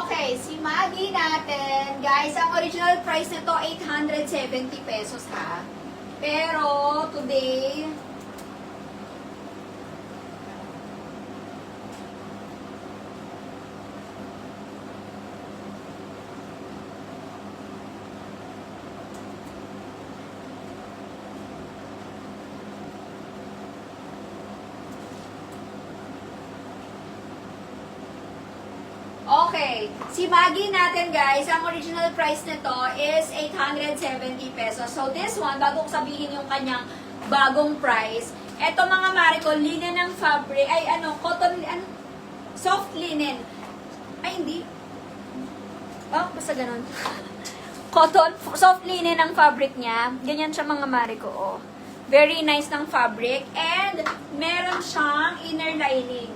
Okay, si Maggie natin, guys, ang original price nito 870 pesos ha. Pero today, okay, si Maggie natin guys, ang original price nito is 870 pesos. So this one, bago ko sabihin yung kanyang bagong price, eto mga Marico, linen ng fabric, ay cotton, soft linen. Ay hindi. Oh, basta ganun. Cotton, soft linen ang fabric niya. Ganyan siya mga Marico, oh. Very nice ng fabric. And meron siyang inner lining.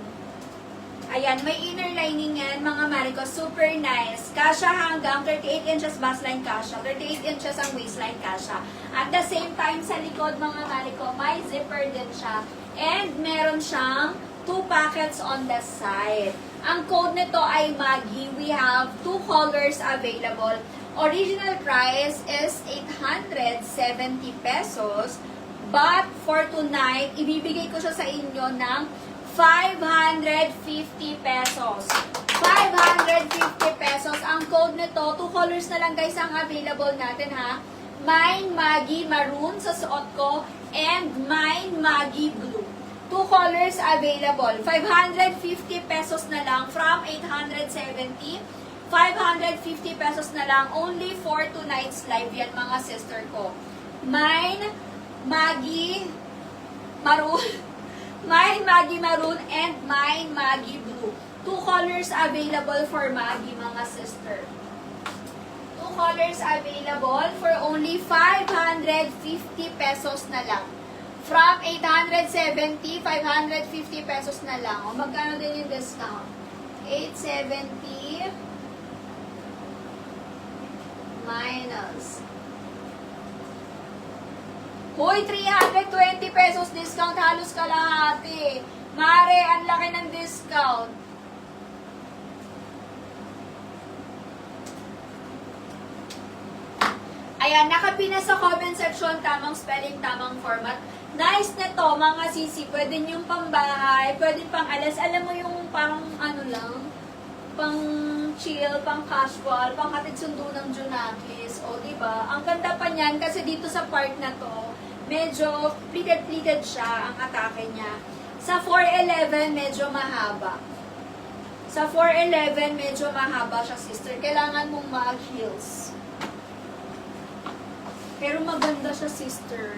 Ayan, may inner lining yan, mga Marico. Super nice. Kasha hanggang 38 inches bust-line kasha. 38 inches ang waistline kasha. At the same time, sa likod, mga Marico, may zipper din siya. And meron siyang 2 pockets on the side. Ang code nito ay Maggie. We have 2 colors available. Original price is 870 pesos. But for tonight, ibibigay ko siya sa inyo ng 550 pesos. 550 pesos. Ang code nito, 2 colors na lang guys ang available natin ha. Mine Maggie Maroon sa suot ko and mine Maggie Blue. 2 colors available. 550 pesos na lang from 870. 550 pesos na lang only for tonight's live yan mga sister ko. Mine Maggie Maroon. Mine Maggie Maroon and mine Maggie Blue. 2 colors available for Maggie, mga sister. 2 colors available for only 550 pesos na lang. From 870, 550 pesos na lang. O, magkano din yung discount? 870 minus. Hoy, 320 pesos discount, halos kalahati. Mare, ang laki ng discount. Ayan, nakapina sa comment section, tamang spelling, tamang format. Nice na to, mga sisi. Pwede yung pambahay, pwede pang alas. Alam mo yung pang lang, pang chill, pang casual, pang hatid sundo ng Junakis. O, diba? Ang ganda pa niyan kasi dito sa part na to, medyo pleated siya ang atake niya. Sa 411, medyo mahaba. Sa 411, medyo mahaba siya, sister. Kailangan mong mag-heels. Pero maganda siya, sister.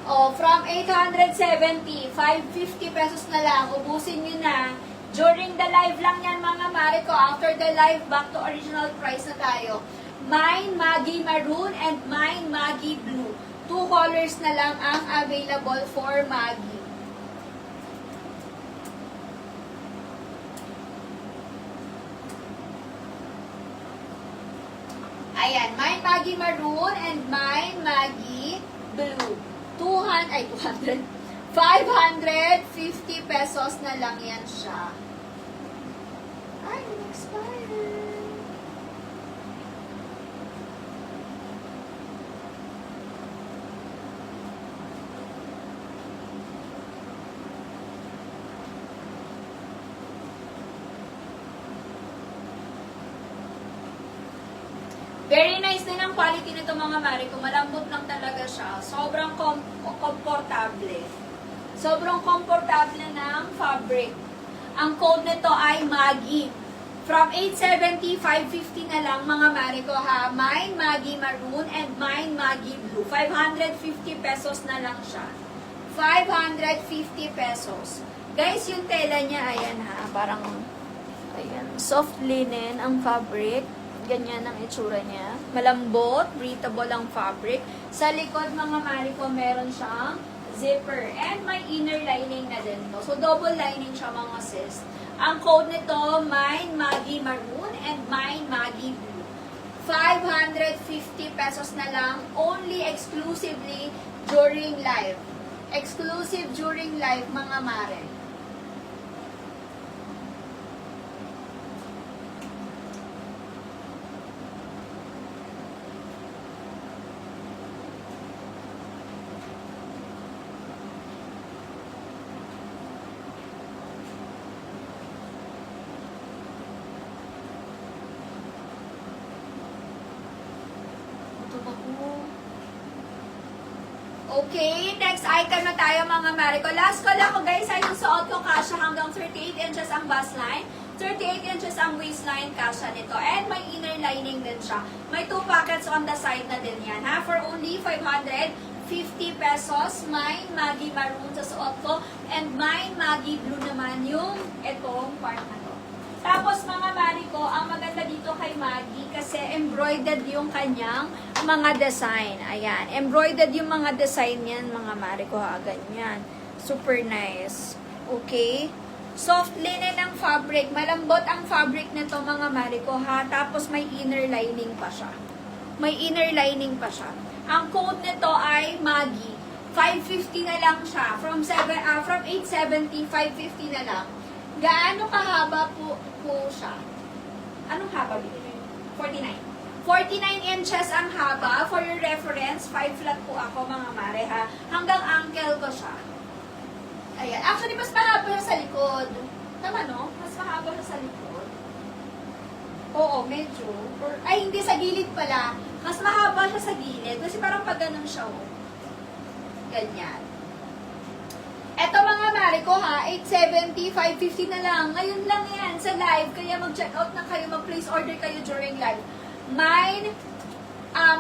O, from 870, 550 pesos na lang. Ubusin nyo na. During the live lang yan, mga Marico. After the live, back to original price na tayo. Mine Maggie Maroon and mine Maggie Blue. 2 colors na lang ang available for Maggie. Ayan, mine Maggie Maroon and mine Maggie Blue. 550 pesos na lang yan siya. Ay, expired. Very nice din ang quality nito mga Marico. Malambot lang talaga siya. Sobrang komportable. Sobrang komportable ng fabric. Ang code nito ay Maggie. From 870, 550 na lang mga Marico ha. Mine Maggie Maroon and mine Maggie Blue. 550 pesos na lang siya. 550 pesos. Guys, yung tela niya, ayan ha. Parang, ayan, soft linen ang fabric. Ganyan ang itsura niya. Malambot, breathable ang fabric. Sa likod, mga Marico, meron siyang zipper. And may inner lining na din to. So, double lining siya mga sis. Ang code nito, Mine Maggie Maroon and Mine Maggie Blue. 550 pesos na lang, only exclusively during live. Exclusive during live, mga mare. Okay, next item na tayo mga Marico. Last call ako guys, ay yung suot ko kasha hanggang 38 inches ang bust line, 38 inches ang waistline kasha nito. And may inner lining din siya. May 2 pockets on the side na din yan ha. For only 550 pesos, Mine Maggie Maroon sa suot ko and Mine Maggie Blue naman yung itong part na to. Tapos mga Marico, ang maganda dito kay Maggie kasi embroidered yung kanyang mga design. Ayan, embroidered yung mga design niyan mga Marico ha, ganyan. Super nice. Okay? Soft linen ang fabric. Malambot ang fabric nito mga Marico ha. Tapos may inner lining pa siya. May inner lining pa siya. Ang code nito ay Maggie. 550 na lang siya. From 870, 550 na lang. Gaano kahaba po siya? Anong haba binili? 49. 49 inches ang haba. For your reference, 5 flat po ako mga mare ha. Hanggang ankle ko siya. Ayan. Actually, mas mahaba siya sa likod. Tama no? Mas mahaba siya sa likod. Oo, medyo. Ay, hindi sa gilid pala. Mas mahaba siya sa gilid. Kasi parang pag ganun siya. Oh. Ganyan. Eto mga Marico ha, 870, 550 na lang. Ngayon lang yan sa live. Kaya mag-check out na kayo, mag-place order kayo during live. Mine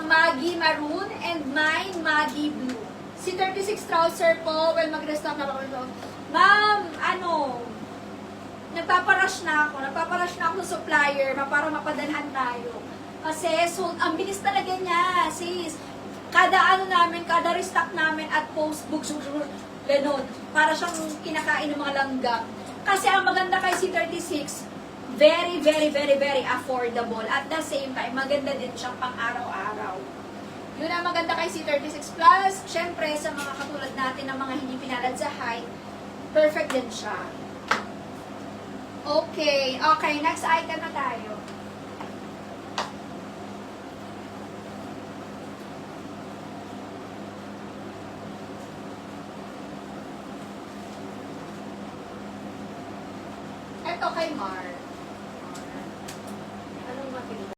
Maggie Maroon and Mine Maggie Blue. Si 36 trouser po, well mag-restock na ako. Ma'am, nagpaparush na ako sa supplier para mapadalhan tayo. Kasi so, ang bilis talaga niya, sis. Kada restock namin at postbook, ganun. Para siyang kinakain ng mga langgam. Kasi ang maganda kay C36, very, very, very, very affordable. At the same time, maganda din siyang pang araw-araw. Yun ang maganda kay C36 Plus. Siyempre, sa mga katulad natin ng mga hindi pinalad sa height, perfect din siya. Okay, next item na tayo. Ito kay Mar.